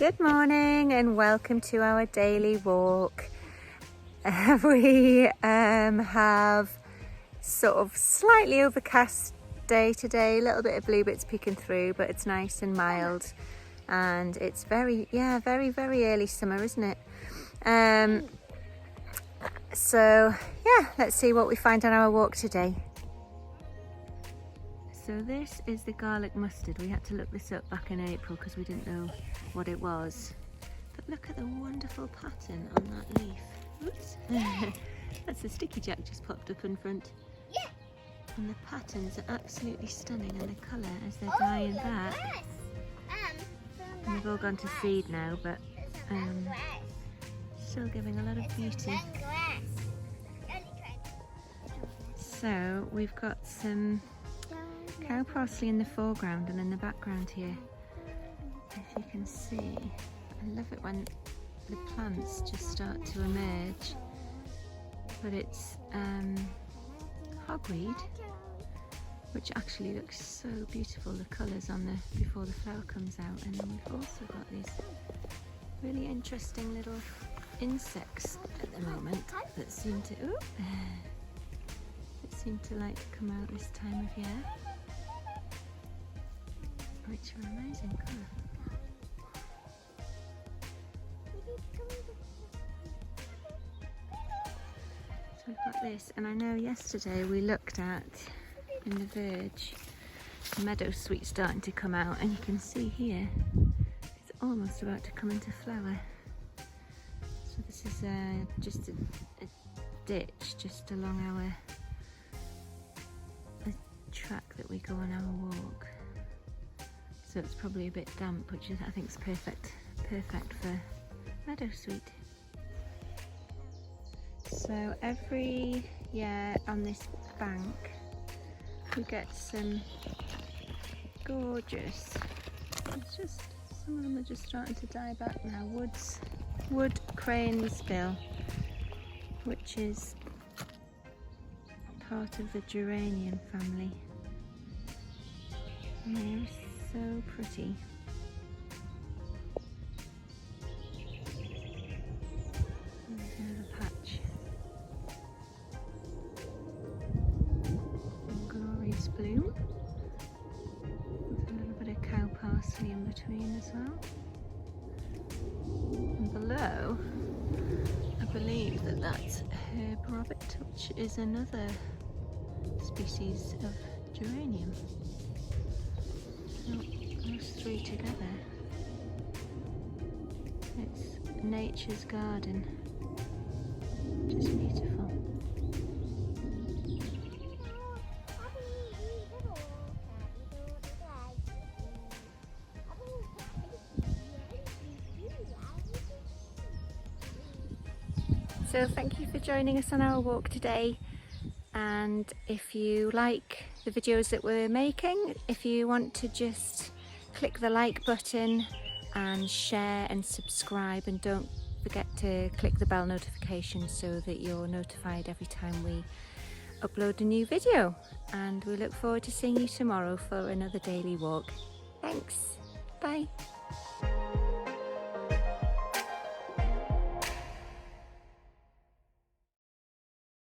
Good morning and welcome to our daily walk. We have sort of slightly overcast day today, a little bit of blue bits peeking through, but it's nice and mild, and it's very early summer, isn't it? So yeah, let's see what we find on our walk today. So this is the garlic mustard. We had to look this up back in April because we didn't know what it was. But look at the wonderful pattern on that leaf. Oops. That's the sticky jack just popped up in front. Yeah. And the patterns are absolutely stunning, and the colour as they're dying back. And they've all gone to seed now, but still giving a lot of beauty. So we've got some cow parsley in the foreground, and in the background here, if you can see, I love it when the plants just start to emerge, but it's hogweed, which actually looks so beautiful, the colours on the before the flower comes out. And then we've also got these really interesting little insects at the moment that seem to like to come out this time of year, which are amazing colour. So we've got this, and I know yesterday we looked at, in the verge, meadow sweet starting to come out, and you can see here it's almost about to come into flower. So this is just a ditch just along our track that we go on our walk. So it's probably a bit damp, which I think is perfect for meadow sweet. So every year on this bank we get some gorgeous, it's just, some of them are just starting to die back now, wood cranesbill, which is part of the Geranium family. And they're so pretty. There's another patch. And glorious bloom. With a little bit of cow parsley in between as well. And below, I believe that that's herb rabbit, which is another species of geranium. So those three together, it's nature's garden, just beautiful. So thank you for joining us on our walk today. And if you like the videos that we're making, if you want to just click the like button and share and subscribe, and don't forget to click the bell notification so that you're notified every time we upload a new video. And we look forward to seeing you tomorrow for another daily walk. Thanks, bye.